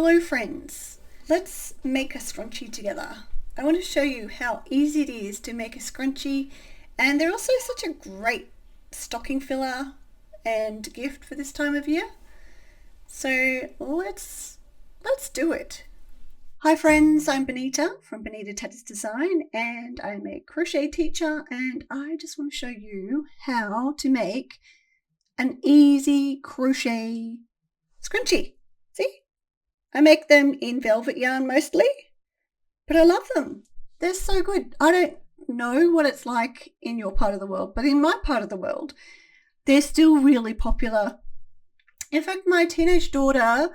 Hello friends, let's make a scrunchie together. I want to show you how easy it is to make a scrunchie, and they're also such a great stocking filler and gift for this time of year. So let's do it. Hi friends, I'm Benita from Benita Tatters Design, and I'm a crochet teacher, and I just want to show you how to make an easy crochet scrunchie. See? I make them in velvet yarn mostly, but I love them. They're so good. I don't know what it's like in your part of the world, but in my part of the world, they're still really popular. In fact, my teenage daughter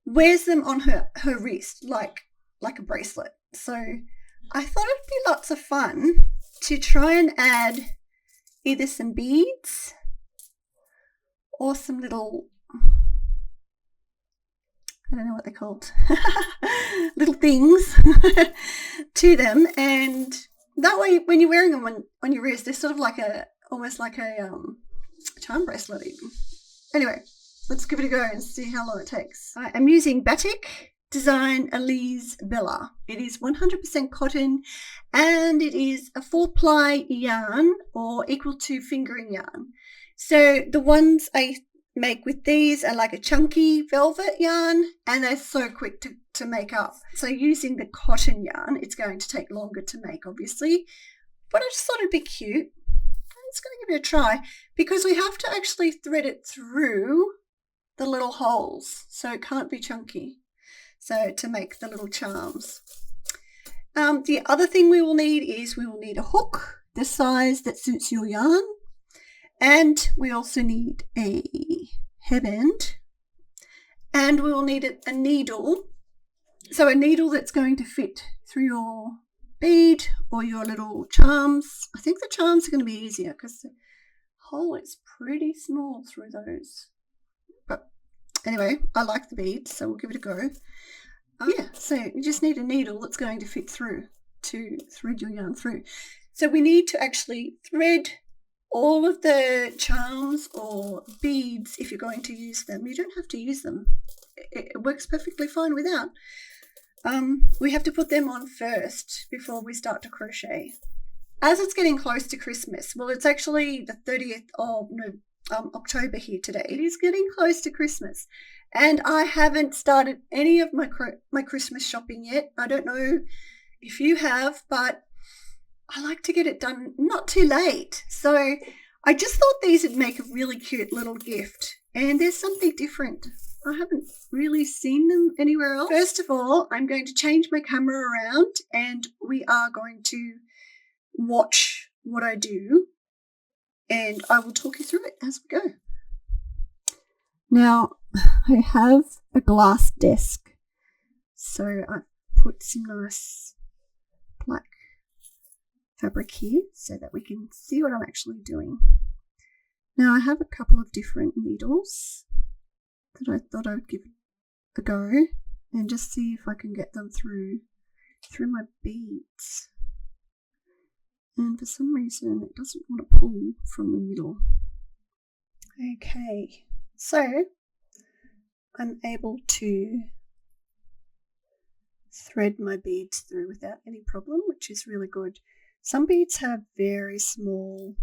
wears them on her wrist like a bracelet. So I thought it'd be lots of fun to try and add either some beads or some little, I don't know what they're called, little things to them, and that way when you're wearing them on your wrist, they're sort of like almost like a charm bracelet even. Anyway, let's give it a go and see how long it takes. I'm using Batik Design Elise Bella. It is 100% cotton, and it is a 4-ply yarn or equal to fingering yarn. So the ones I make with these are like a chunky velvet yarn, and they're so quick to make up. So using the cotton yarn, it's going to take longer to make, obviously, but I just thought it'd be cute. I'm just going to give it a try because we have to actually thread it through the little holes, so it can't be chunky. So to make the little charms. The other thing we will need is we will need a hook, the size that suits your yarn. And we also need a hairband, and we will need a needle. So a needle that's going to fit through your bead or your little charms. I think the charms are going to be easier because the hole is pretty small through those. But anyway, I like the beads, so we'll give it a go. Yeah, so you just need a needle that's going to fit through to thread your yarn through. So we need to actually thread all of the charms or beads if you're going to use them. You don't have to use them. It works perfectly fine without. We have to put them on first before we start to crochet. As it's getting close to Christmas, well, it's actually the 30th of October here today. It is getting close to Christmas, and I haven't started any of my Christmas shopping yet. I don't know if you have, but I like to get it done not too late. So I just thought these would make a really cute little gift, and there's something different. I haven't really seen them anywhere else. First of all, I'm going to change my camera around, and we are going to watch what I do, and I will talk you through it as we go. Now, I have a glass desk, so I put some nice black fabric here so that we can see what I'm actually doing. Now I have a couple of different needles that I thought I would give a go and just see if I can get them through my beads. And for some reason it doesn't want to pull from the middle. Okay, so I'm able to thread my beads through without any problem, which is really good. Some beads have very small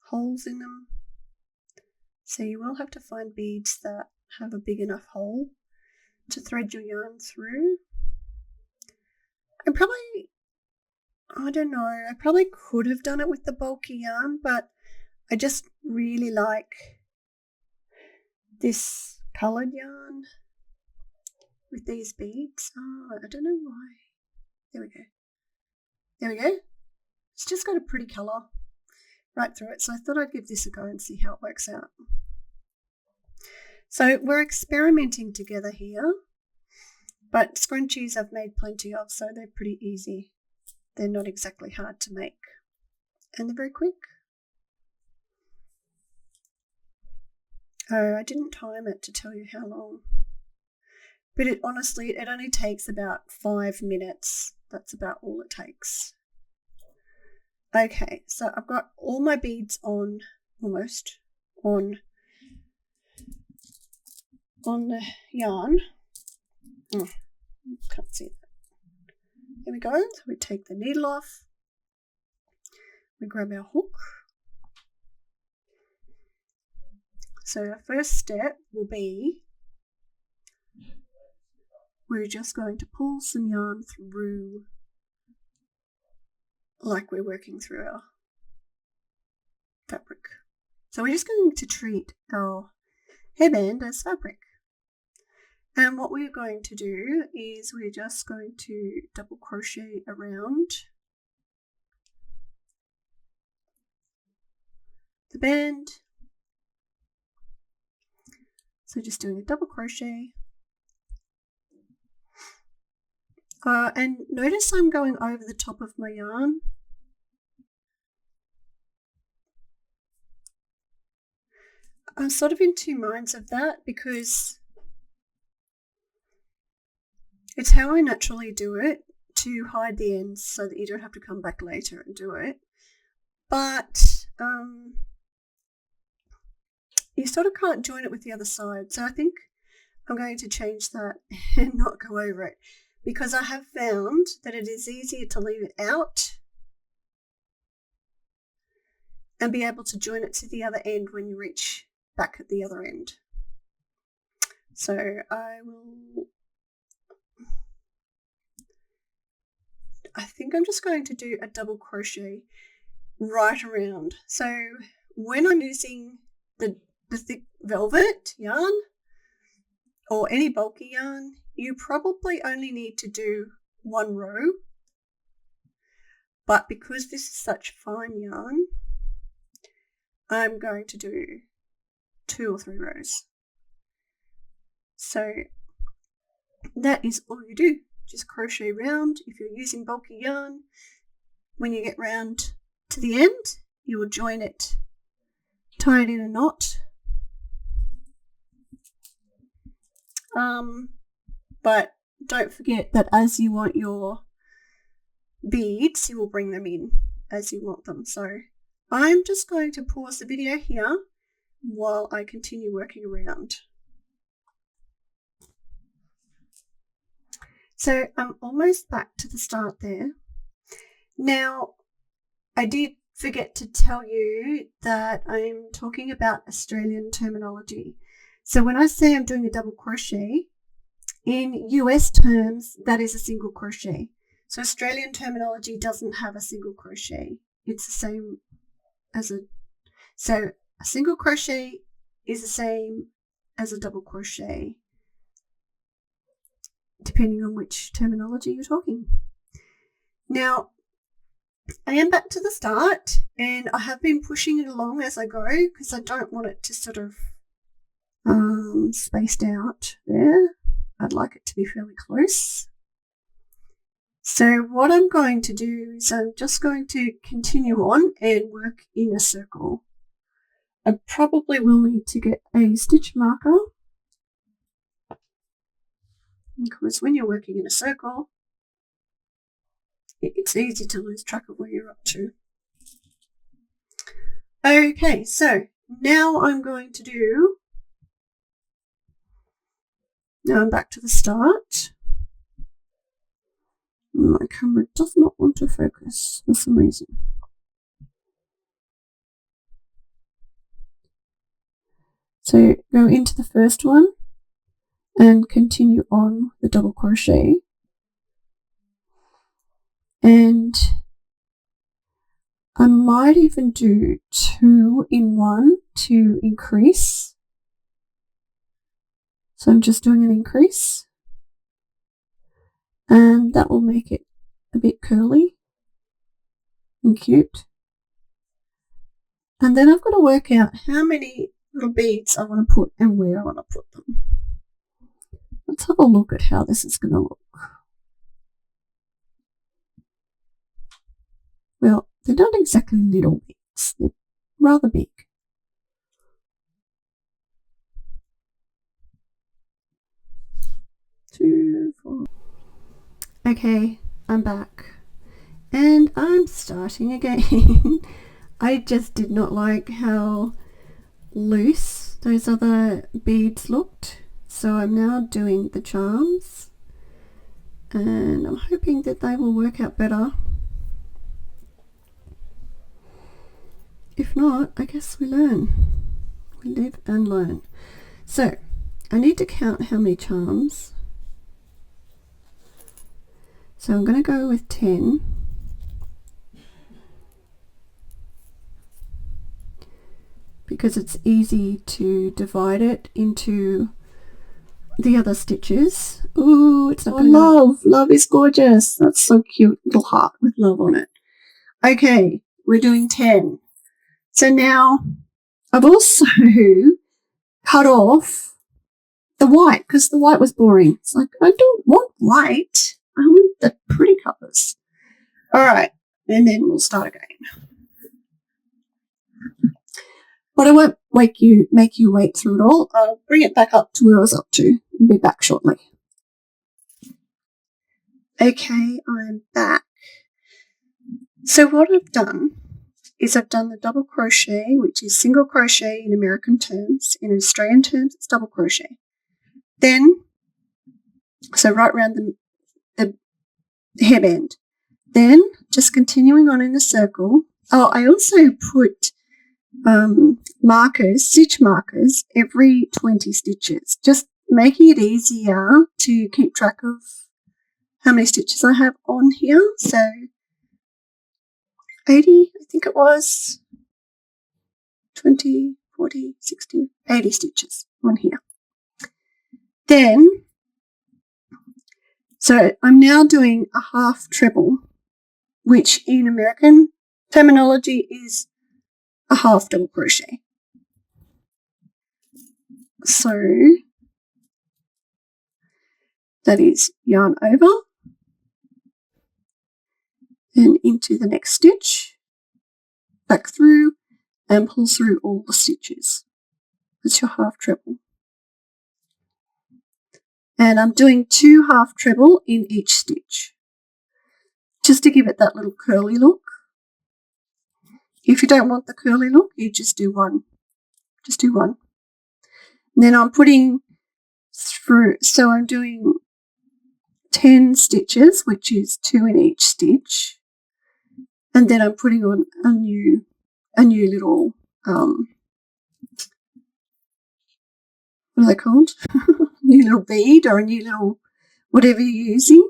holes in them, so you will have to find beads that have a big enough hole to thread your yarn through. I probably could have done it with the bulky yarn, but I just really like this coloured yarn with these beads. I don't know why. There we go. There we go. It's just got a pretty colour right through it, so I thought I'd give this a go and see how it works out. So we're experimenting together here, but scrunchies I've made plenty of, so they're pretty easy. They're not exactly hard to make, and they're very quick. Oh, I didn't time it to tell you how long, but honestly, it only takes about 5 minutes. That's about all it takes. Okay, so I've got all my beads on, almost, on the yarn, Can't see that. Here we go. So we take the needle off. We grab our hook. So our first step will be we're just going to pull some yarn through like we're working through our fabric. So we're just going to treat our hairband as fabric. And what we're going to do is we're just going to double crochet around the band. So just doing a double crochet. And notice I'm going over the top of my yarn. I'm sort of in two minds of that because it's how I naturally do it, to hide the ends so that you don't have to come back later and do it. But you sort of can't join it with the other side. So I think I'm going to change that and not go over it, because I have found that it is easier to leave it out and be able to join it to the other end when you reach back at the other end. So I think I'm just going to do a double crochet right around. So when I'm using the thick velvet yarn or any bulky yarn, you probably only need to do one row. But because this is such fine yarn, I'm going to do 2 or 3 rows. So that is all you do. Just crochet round. If you're using bulky yarn, when you get round to the end, you will join it, tie it in a knot. But don't forget that as you want your beads, you will bring them in as you want them. So I'm just going to pause the video here while I continue working around. So I'm almost back to the start there. Now, I did forget to tell you that I'm talking about Australian terminology. So when I say I'm doing a double crochet, in US terms, that is a single crochet. So Australian terminology doesn't have a single crochet. It's the same as so a single crochet is the same as a double crochet, depending on which terminology you're talking. Now, I am back to the start, and I have been pushing it along as I go because I don't want it to sort of spaced out there. I'd like it to be fairly close. So what I'm going to do is I'm just going to continue on and work in a circle. I probably will need to get a stitch marker, because when you're working in a circle, it's easy to lose track of where you're up to. Okay, so now I'm going to do, now I'm back to the start. My camera does not want to focus for some reason. So go into the first one and continue on the double crochet. And I might even do 2 in 1 to increase. So I'm just doing an increase, and that will make it a bit curly and cute. And then I've got to work out how many little beads I want to put and where I want to put them. Let's have a look at how this is going to look. Well, they're not exactly little beads, they're rather big. Okay, I'm back and I'm starting again. I just did not like how loose those other beads looked, so I'm now doing the charms. and I'm hoping that they will work out better. If not, I guess we learn. We live and learn. So I need to count how many charms. So I'm going to go with 10. Because it's easy to divide it into the other stitches. Ooh, it's not love. Love is gorgeous. That's so cute. Little heart with love on it. Okay, we're doing 10. So now I've also cut off the white because the white was boring. It's like, I don't want white. I want the pretty colours. All right, and then we'll start again. But I won't make you wait through it all. I'll bring it back up to where I was up to and be back shortly. Okay, I'm back. So what I've done is I've done the double crochet, which is single crochet in American terms. In Australian terms, it's double crochet. Then, so right around the hairband. Then, just continuing on in a circle. Oh, I also put stitch markers every 20 stitches, just making it easier to keep track of how many stitches I have on here. So 80, I think it was 20, 40, 60, 80 stitches on here. Then, so I'm now doing a half treble, which in American terminology is a half double crochet. So that is yarn over and into the next stitch, back through and pull through all the stitches. That's your half treble. And I'm doing 2 half treble in each stitch, just to give it that little curly look. If you don't want the curly look, you just do one. Just do one. And then I'm putting through, so I'm doing 10 stitches, which is 2 in each stitch. And then I'm putting on a new little, what are they called? New little bead or a new little whatever you're using.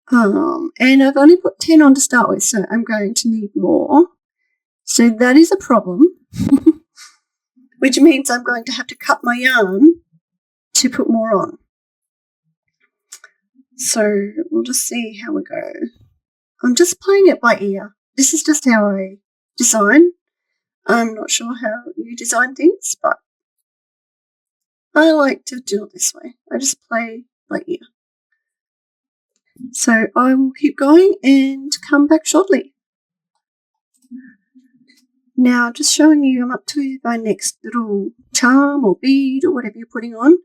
And I've only put 10 on to start with, so I'm going to need more. So that is a problem, which means I'm going to have to cut my yarn to put more on. So we'll just see how we go. I'm just playing it by ear. This is just how I design. I'm not sure how you design things, but I like to do it this way. I just play by ear. So I will keep going and come back shortly. Now, just showing you, I'm up to my next little charm or bead or whatever you're putting on.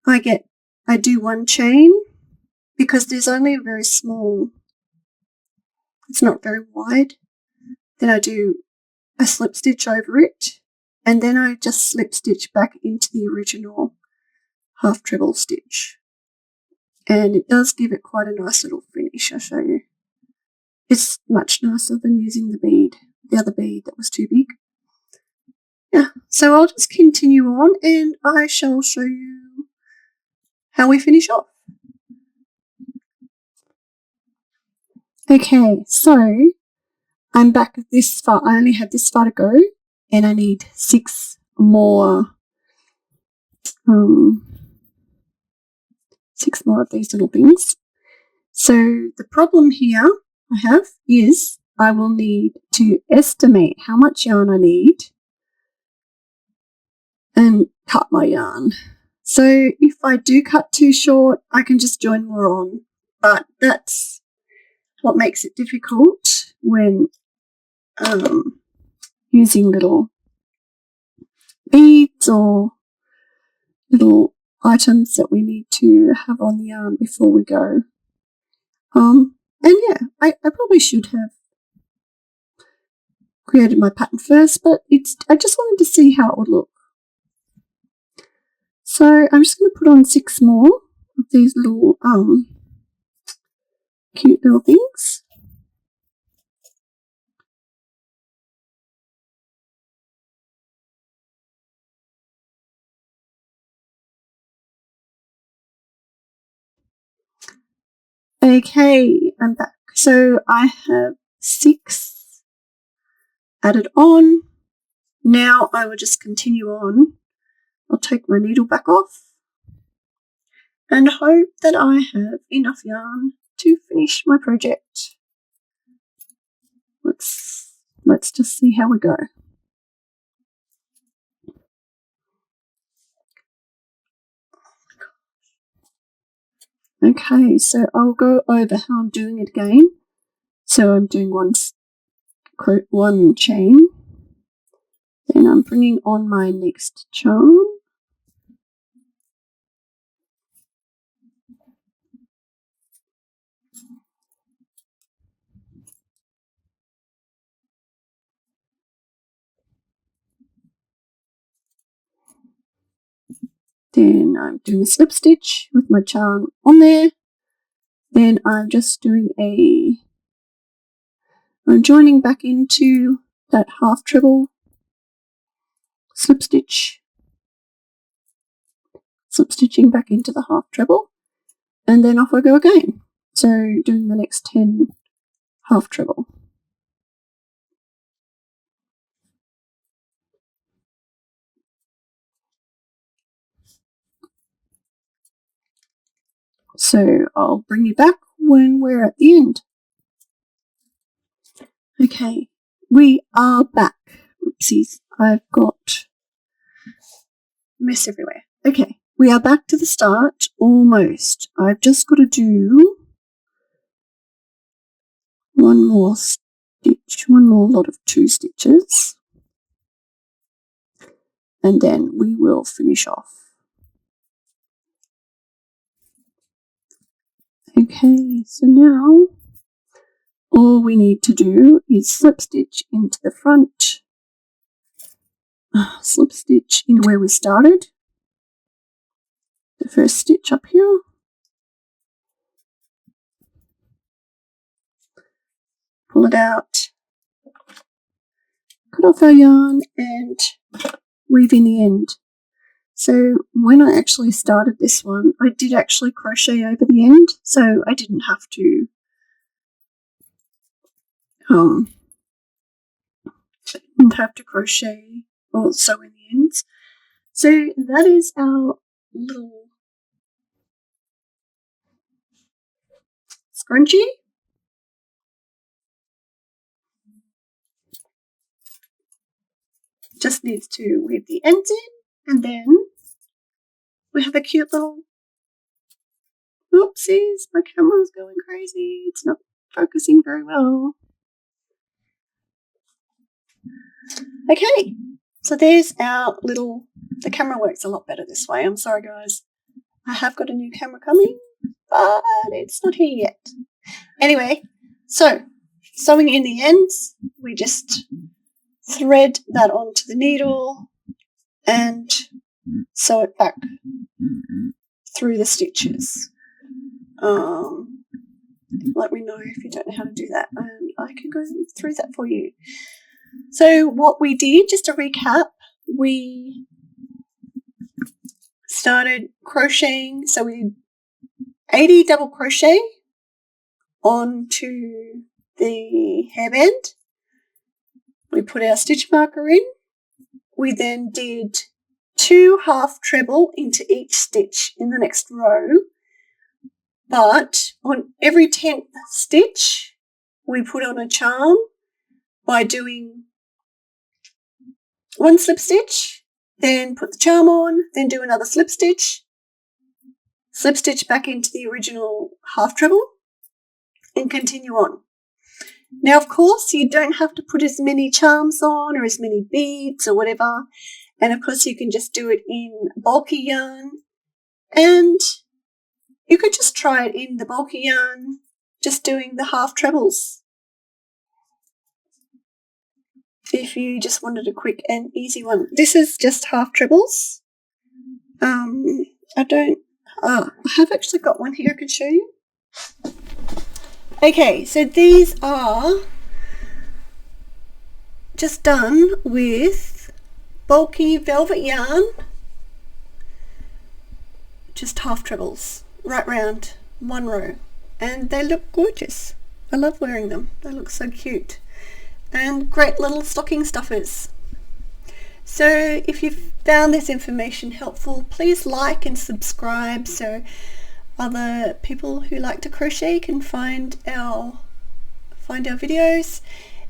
I do 1 chain because there's only a very small, it's not very wide. Then I do a slip stitch over it, and then I just slip stitch back into the original half treble stitch. And it does give it quite a nice little finish, I'll show you. It's much nicer than using the other bead that was too big. Yeah, so I'll just continue on and I shall show you how we finish off. Okay, so I'm back this far. I only have this far to go and I need 6 more 6 more of these little things. So the problem here I have is I will need to estimate how much yarn I need and cut my yarn. So if I do cut too short, I can just join more on, but that's what makes it difficult when using little beads or little items that we need to have on the yarn before we go. And yeah, I probably should have created my pattern first, but I just wanted to see how it would look. So I'm just going to put on 6 more of these little cute little things. Okay, I'm back. So I have 6 added on. Now I will just continue on. I'll take my needle back off and hope that I have enough yarn to finish my project. Let's just see how we go. Okay, so I'll go over how I'm doing it again. So I'm doing one chain, then I'm bringing on my next charm, then I'm doing a slip stitch with my charm on there, then I'm just doing I'm joining back into that half treble slip stitch, slip stitching back into the half treble, and then off I go again. So doing the next 10 half treble. So I'll bring you back when we're at the end. Okay, we are back. Oopsies, I've got mess everywhere. Okay, we are back to the start, almost. I've just got to do one more stitch, one more lot of 2 stitches, and then we will finish off. Okay, so now all we need to do is slip stitch into the front, slip stitch in where we started, the first stitch up here, pull it out, cut off our yarn and weave in the end. So when I actually started this one, I did actually crochet over the end, so I didn't have to crochet or sew in the ends. So that is our little scrunchie. Just needs to weave the ends in, and then we have a cute little, oopsies, my camera's going crazy, it's not focusing very well. Okay, so there's our little, the camera works a lot better this way. I'm sorry guys, I have got a new camera coming, but it's not here yet. Anyway, so sewing in the ends, we just thread that onto the needle and sew it back through the stitches. Let me know if you don't know how to do that and I can go through that for you. So what we did, just to recap, we started crocheting, so we did 80 double crochet onto the hairband. We put our stitch marker in. We then did 2 half treble into each stitch in the next row, but on every 10th stitch we put on a charm by doing 1 slip stitch, then put the charm on, then do another slip stitch back into the original half treble, and continue on. Now, of course, you don't have to put as many charms on or as many beads or whatever, and of course you can just do it in bulky yarn, and you could just try it in the bulky yarn, just doing the half trebles. If you just wanted a quick and easy one. This is just half trebles. I I have actually got one here I can show you. Okay, so these are just done with bulky velvet yarn, just half trebles right round one row, and they look gorgeous. I love wearing them. They look so cute and great little stocking stuffers. So if you've found this information helpful, please like and subscribe so other people who like to crochet can find our videos.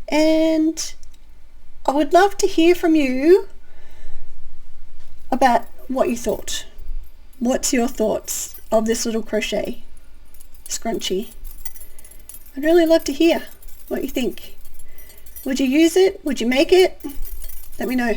And I would love to hear from you about what you thought. What's your thoughts of this little crochet scrunchie? I'd really love to hear what you think. Would you use it? Would you make it? Let me know.